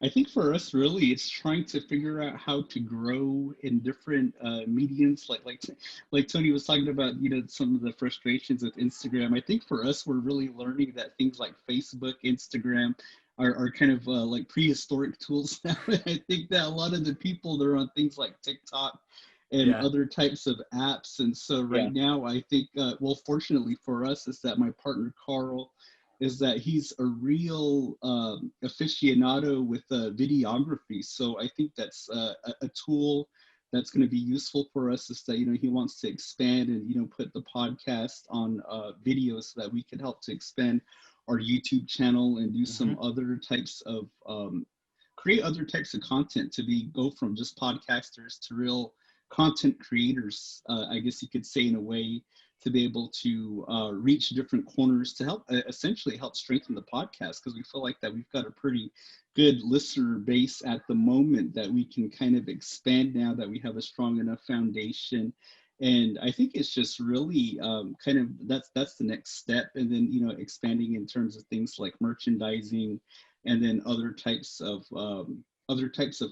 I think for us, really, it's trying to figure out how to grow in different mediums. Like Tony was talking about, you know, some of the frustrations with Instagram. I think for us, we're really learning that things like Facebook, Instagram are kind of like prehistoric tools now. I think that a lot of the people, they're on things like TikTok and other types of apps. And so right now, I think, well, fortunately for us, is that my partner, Carl, is that he's a real aficionado with videography. So I think that's a tool that's going to be useful for us, is that, you know, he wants to expand and, you know, put the podcast on videos so that we can help to expand our YouTube channel and do some other types of create other types of content, to go from just podcasters to real content creators, I guess you could say, in a way, to be able to reach different corners to help essentially help strengthen the podcast, because we feel like that we've got a pretty good listener base at the moment that we can kind of expand now that we have a strong enough foundation. And I think it's just really kind of that's the next step. And then, you know, expanding in terms of things like merchandising, and then other types of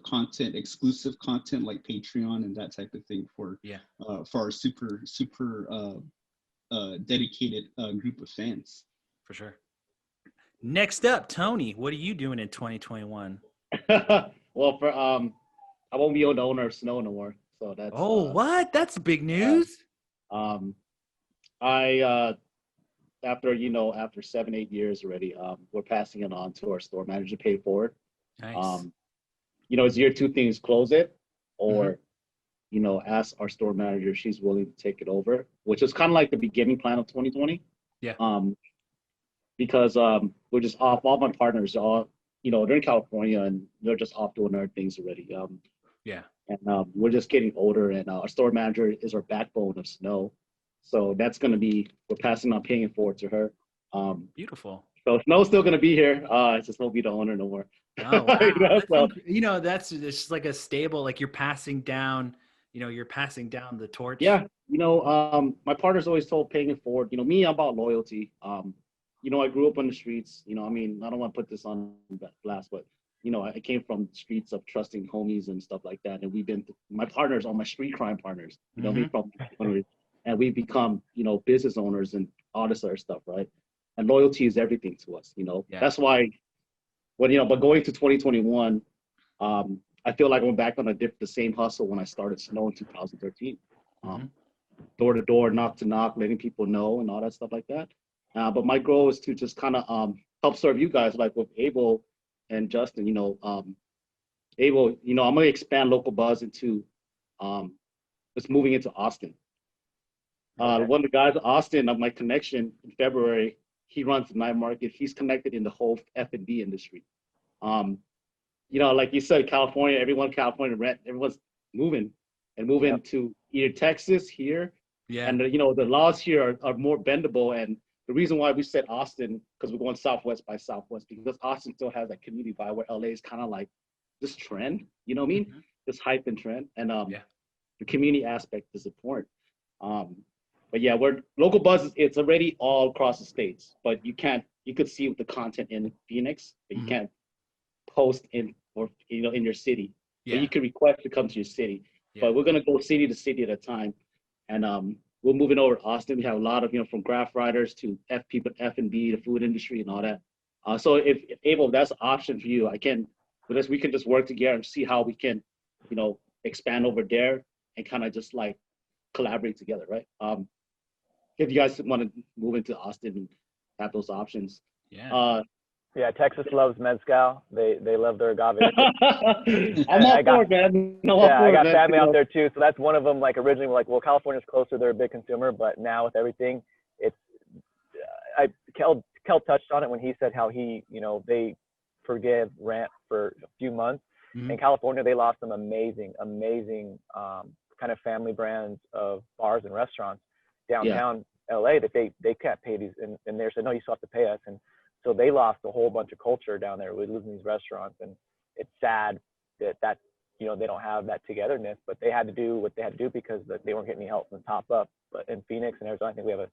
content, exclusive content like Patreon and that type of thing for our super dedicated group of fans. For sure. Next up, Tony, what are you doing in 2021? Well, I won't be the owner of Snow no more. So that's what? That's big news. I after 7-8 years already, we're passing it on to our store manager to pay for it. Nice. It's year 2 things, close it, or ask our store manager if she's willing to take it over, which is kind of like the beginning plan of 2020. Yeah. Because we're just off. All my partners are, they're in California and they're just off doing other things already. Yeah. And we're just getting older, and our store manager is our backbone of Snow. So that's going to be, we're passing on paying it forward to her. Beautiful. So Snow's still going to be here. It's just won't be the owner no more. Oh, wow. That's just like a stable, like you're passing down the torch. Yeah. My partner's always told paying it forward. Me, I'm about loyalty. I grew up on the streets. I don't want to put this on blast, but I came from streets of trusting homies and stuff like that. And my partners are my street crime partners, and we've become, business owners and all this other stuff, right? And loyalty is everything to us, That's why, but going to 2021, I feel like I'm back on the same hustle when I started Snow in 2013. Door to door, knock to knock, letting people know and all that stuff like that. But my goal is to just kind of help serve you guys, like with Abel and Justin. Abel, I'm going to expand LocalBuzz into just moving into Austin. One of the guys, Austin, of my connection in February, he runs the night market. He's connected in the whole F&B industry. Like you said, California, everyone's moving to either Texas here. Yeah. And the laws here are more bendable. And the reason why we said Austin, because we're going Southwest by Southwest, because Austin still has that community vibe where LA is kind of like this trend, you know what I mean? This hype and trend. And the community aspect is important. But yeah, LocalBuzz, it's already all across the states, but you could see the content in Phoenix, but you can't post in your city. Yeah. But you can request to come to your city. Yeah. But we're gonna go city to city at a time. And we're moving over to Austin. We have a lot of, from craft writers to people, F&B, the food industry and all that. So if Abel, that's an option for you, we can just work together and see how we can, expand over there and kind of just like collaborate together, right? If you guys want to move into Austin and have those options. Yeah. Texas loves Mezcal. They love their agave. I'm all for it, man. I got family out there too. So that's one of them. Like originally, we're like, well, California's closer. They're a big consumer, but now with everything, Kell touched on it when he said how they forgive rent for a few months. In California, they lost some amazing kind of family brands of bars and restaurants downtown LA that they can't pay these, and they said, no, you still have to pay us. And so they lost a whole bunch of culture down there with losing these restaurants. And it's sad that they don't have that togetherness, but they had to do what they had to do because they weren't getting any help from the top up. But in Phoenix and Arizona, I think we have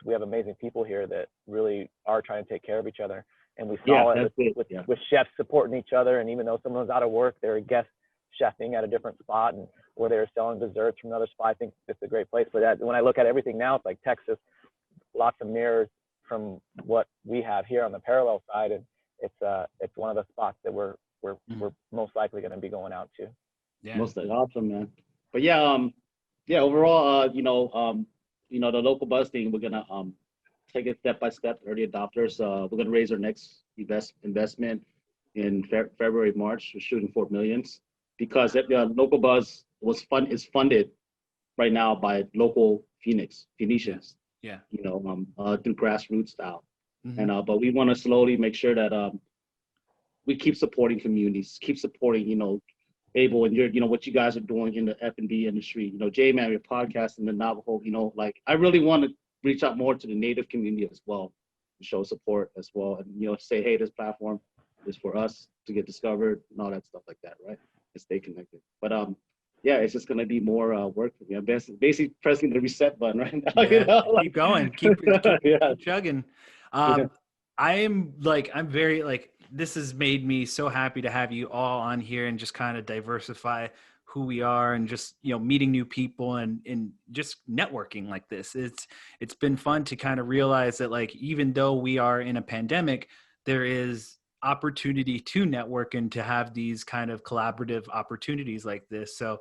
we have amazing people here that really are trying to take care of each other. And we saw it with chefs supporting each other. And even though someone was out of work, they were guest chefing at a different spot, and where they were selling desserts from another spot. I think it's a great place for that. When I look at everything now, it's like Texas, lots of mirrors from what we have here on the parallel side, and it's one of the spots that we're most likely going to be going out to. Yeah, most awesome, man. But overall, the LocalBuzz thing, we're gonna take it step by step. Early adopters, we're gonna raise our next investment in February, March. We're shooting for millions because LocalBuzz is funded right now by local Phoenicians. Yeah. Through grassroots style. And but we want to slowly make sure that we keep supporting communities, keep supporting, Abel and what you guys are doing in the F&B industry, J-Man, your podcast and the Navajo, like I really want to reach out more to the Native community as well, to show support as well, and say, hey, this platform is for us to get discovered and all that stuff like that, right? And stay connected. But yeah, it's just gonna be more work for me. I'm basically pressing the reset button right now. Yeah, keep going, keep yeah. chugging. Yeah. I'm very like, this has made me so happy to have you all on here and just kind of diversify who we are and just, meeting new people and just networking like this. It's been fun to kind of realize that, like, even though we are in a pandemic, there is opportunity to network and to have these kind of collaborative opportunities like this. So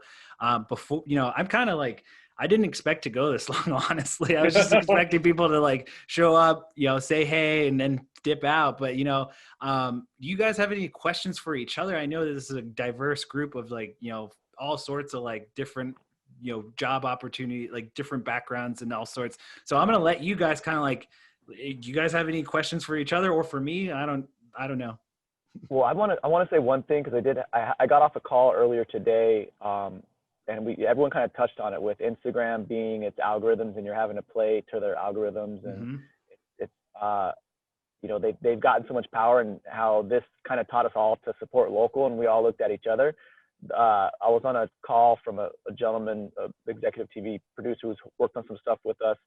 before, I'm kind of like, I didn't expect to go this long, honestly. I was just expecting people to like show up, say hey, and then dip out. But, do you guys have any questions for each other? I know this is a diverse group of like, all sorts of like different, job opportunity, like different backgrounds and all sorts. So I'm going to let you guys kind of like, do you guys have any questions for each other or for me? I don't know. Well, I want to say one thing, because I got off a call earlier today, and everyone kind of touched on it with Instagram being its algorithms, and you're having to play to their algorithms, and they've gotten so much power, and how this kind of taught us all to support local, and we all looked at each other. I was on a call from a gentleman, an executive TV producer who's worked on some stuff with us.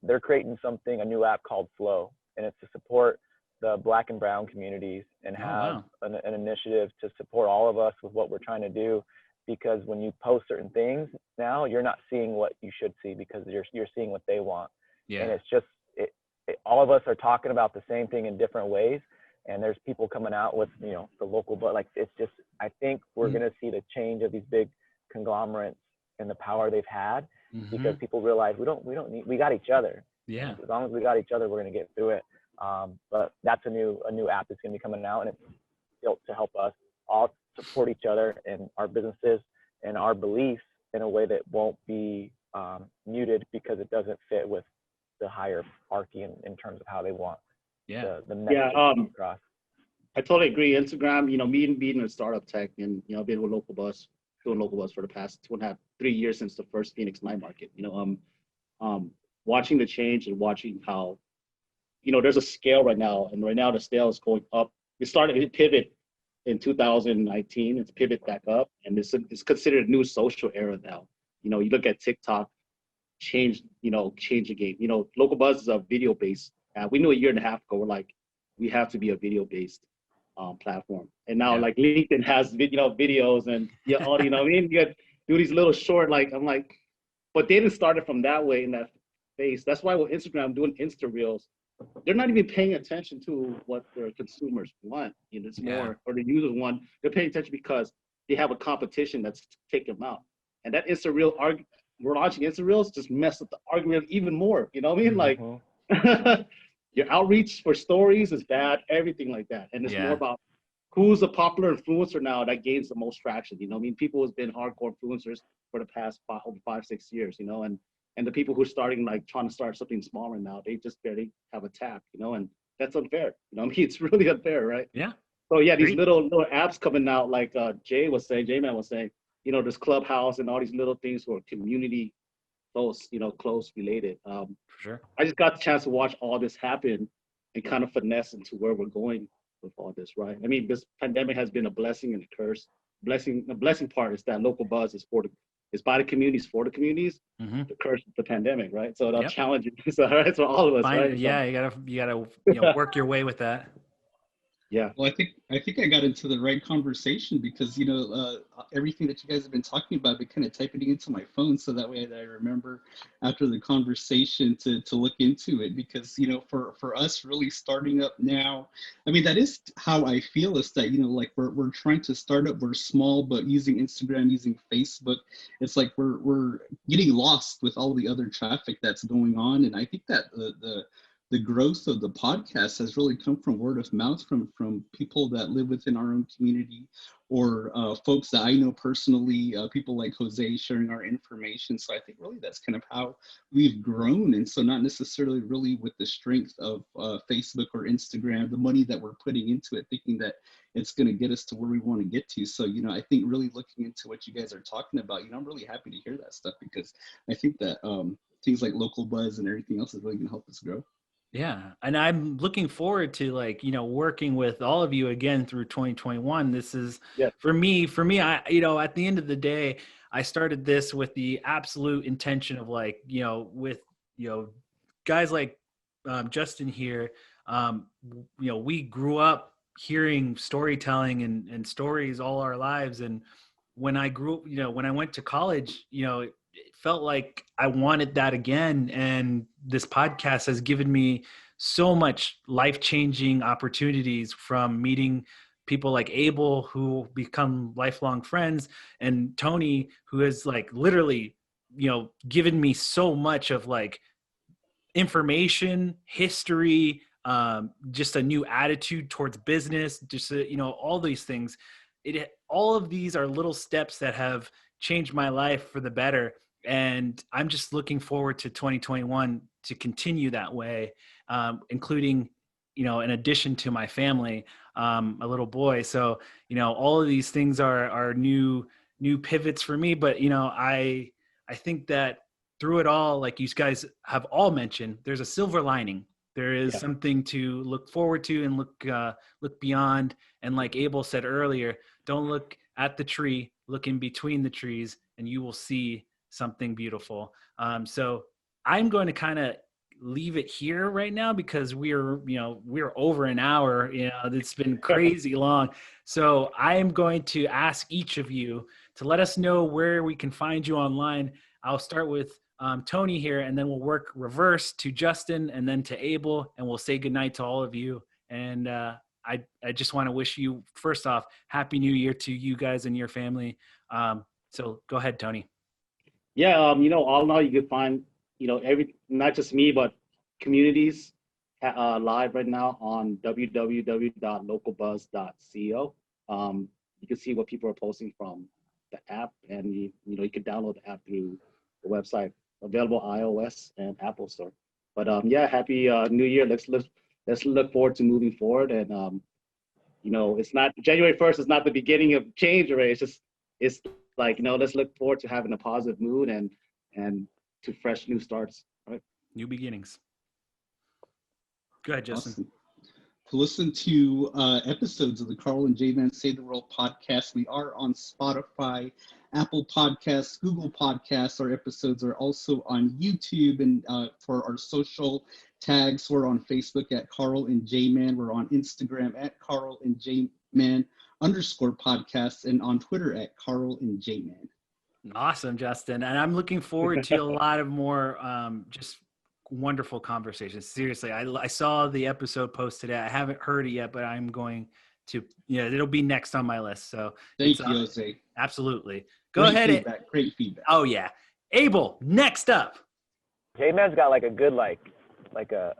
They're creating a new app called Flow, and it's to support the Black and Brown communities and have an initiative to support all of us with what we're trying to do. Because when you post certain things now, you're not seeing what you should see, because you're seeing what they want. Yeah. And it's just, all of us are talking about the same thing in different ways. And there's people coming out with, the local, but like, it's just, I think we're going to see the change of these big conglomerates and the power they've had, because people realize we got each other. Yeah. As long as we got each other, we're going to get through it. But that's a new app that's going to be coming out, and it's built to help us all support each other and our businesses and our beliefs in a way that won't be muted because it doesn't fit with the hierarchy in terms of how they want the message across. I totally agree. Instagram, me being in startup tech and, being with LocalBuzz, doing LocalBuzz for the past 2.5, 3 years since the first Phoenix night market, watching the change and watching how, there's a scale right now, and right now the scale is going up. It pivot in 2019, it's pivot back up, and it's considered a new social era now. You look at TikTok, change the game. LocalBuzz is a video-based app. We knew a year and a half ago, we're like, we have to be a video-based platform. And now like LinkedIn has videos and all, what I mean? You got do these little short, like, I'm like, but they didn't start it from that way in that phase. That's why with Instagram doing Insta Reels, they're not even paying attention to what their consumers want. It's more, or the users want. They're paying attention because they have a competition that's taking them out. And that Insta Reel, we're launching Insta Reels, just mess up the argument even more. You know what I mean? Like, your outreach for stories is bad, everything like that. And it's more about who's a popular influencer now that gains the most traction. I mean, people who's been hardcore influencers for the past 5-6 years, and the people who are starting, like trying to start something smaller now, they just barely have a tap, and that's unfair. I mean, it's really unfair, right? Yeah. So yeah, these little apps coming out, like J-Man was saying, this Clubhouse and all these little things for community close related. For sure. I just got the chance to watch all this happen and kind of finesse into where we're going with all this, right? I mean, this pandemic has been a blessing and a curse. The blessing part is that LocalBuzz is by the communities, for the communities. The curse of the pandemic, right? So the challenge is right for all of us, right? Yeah, you gotta work your way with that. Yeah. Well, I think I got into the right conversation, because everything that you guys have been talking about, I've been kind of typing it into my phone, so that way I remember after the conversation to look into it. Because for us really starting up now, I mean, that is how I feel, is that like we're trying to start up, we're small, but using Instagram, using Facebook, it's like we're getting lost with all the other traffic that's going on. And I think that the the growth of the podcast has really come from word of mouth from people that live within our own community, or folks that I know personally, people like Jose sharing our information. So I think really that's kind of how we've grown. And so not necessarily really with the strength of Facebook or Instagram, the money that we're putting into it, thinking that it's going to get us to where we want to get to. So, I think really looking into what you guys are talking about, I'm really happy to hear that stuff, because I think that things like LocalBuzz and everything else is really going to help us grow. Yeah. And I'm looking forward to working with all of you again through 2021. This is for me, I, at the end of the day, I started this with the absolute intention of with, guys like Justin here, we grew up hearing storytelling and stories all our lives. And when I grew, when I went to college, it felt like I wanted that again. And this podcast has given me so much life-changing opportunities, from meeting people like Abel, who become lifelong friends, and Tony, who has literally, given me so much of information, history, just a new attitude towards business, just, all these things. All of these are little steps that have changed my life for the better. And I'm just looking forward to 2021 to continue that way, including, in addition to my family, a little boy. So, all of these things are new pivots for me. But, I think that through it all, like you guys have all mentioned, there's a silver lining. There is something to look forward to and look beyond. And like Abel said earlier, don't look at the tree, look in between the trees, and you will see something beautiful. So I'm going to kind of leave it here right now, because we're over an hour. It's been crazy long. So I am going to ask each of you to let us know where we can find you online. I'll start with Tony here, and then we'll work reverse to Justin, and then to Abel, and we'll say goodnight to all of you. And I just want to wish you, first off, Happy New Year to you guys and your family. So go ahead, Tony. Yeah, all now you can find, not just me, but communities live right now on www.localbuzz.co. You can see what people are posting from the app, and you can download the app through the website, available iOS and Apple Store. But Happy New Year. Let's look forward to moving forward. And it's not January 1st is not the beginning of change, right? It's let's look forward to having a positive mood and to fresh new starts, right? New beginnings. Go ahead, Justin. Awesome. To listen to episodes of the Carl and J-Man Save the World podcast, we are on Spotify, Apple Podcasts, Google Podcasts. Our episodes are also on YouTube, and for our social tags, we're on Facebook at Carl and J-Man. We're on Instagram at Carl and J-Man _podcasts, and on Twitter at Carl and J-Man. Awesome, Justin. And I'm looking forward to a lot of more just wonderful conversations. Seriously, I saw the episode post today. I haven't heard it yet, but I'm going to, it'll be next on my list. So thank you, Jose. Absolutely. Go ahead. Great feedback. Oh yeah. Abel, next up. J-Man's got a good a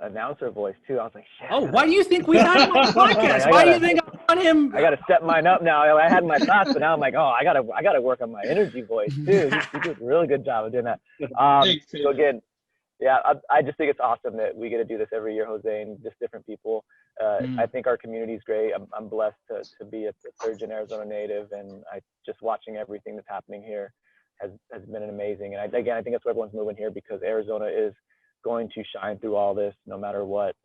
announcer voice too. I was like, shit. Oh, why do you think we had him on the podcast? Why do you think I want him? I got to step mine up now. I had my thoughts, but now I'm like, oh, I gotta work on my energy voice too. You did a really good job of doing that. So again, yeah, I just think it's awesome that we get to do this every year, Jose, and just different people. I think our community is great. I'm blessed to be a third-gen Arizona native, and just watching everything that's happening here has been amazing. And I think that's why everyone's moving here, because Arizona is going to shine through all this no matter what.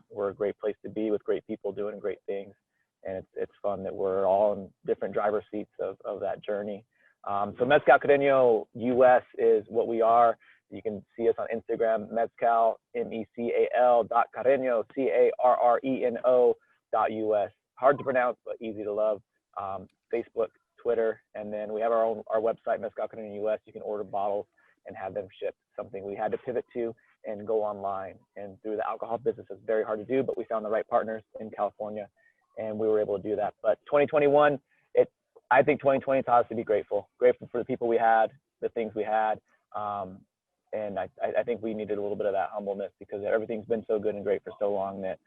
We're a great place to be with great people doing great things, and it's fun that we're all in different driver's seats of that journey. So Mezcal Carreño US is what we are. You can see us on Instagram, Mezcal, MECAL .Carreño, CARRENO.US. Hard to pronounce, but easy to love. Facebook, Twitter, and then we have our website, Mezcal Carreño US. You can order bottles and have them shipped, something we had to pivot to and go online. And through the alcohol business, it's very hard to do, but we found the right partners in California, and we were able to do that. But 2021, I think 2020 taught us to be grateful for the people we had, the things we had. And I think we needed a little bit of that humbleness because everything's been so good and great for so long that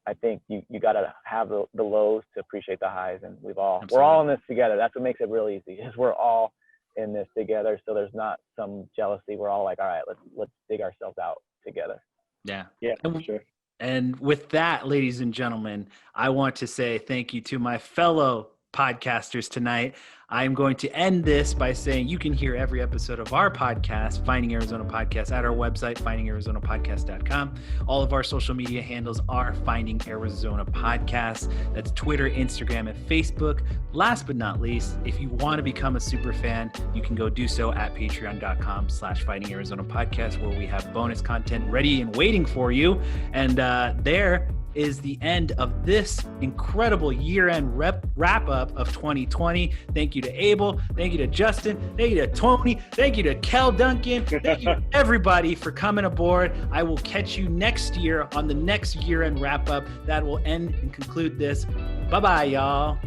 I think you got to have the lows to appreciate the highs. And we're all in this together. That's what makes it real easy, is we're all in this together. So there's not some jealousy. We're all like, all right, let's dig ourselves out together. Yeah, for sure. And with that, ladies and gentlemen, I want to say thank you to my fellow podcasters tonight. I'm going to end this by saying you can hear every episode of our podcast, Finding Arizona Podcast, at our website, findingarizonapodcast.com. All of our social media handles are Finding Arizona Podcast. That's Twitter, Instagram, and Facebook. Last but not least, if you want to become a super fan, you can go do so at patreon.com/Finding Arizona Podcast, where we have bonus content ready and waiting for you. And there is the end of this incredible year-end wrap-up of 2020. Thank you to Abel. Thank you to Justin. Thank you to Tony. Thank you to Kell, Duncan. Thank you everybody for coming aboard. I will catch you next year on the next year-end wrap-up that will end and conclude this. Bye-bye, y'all.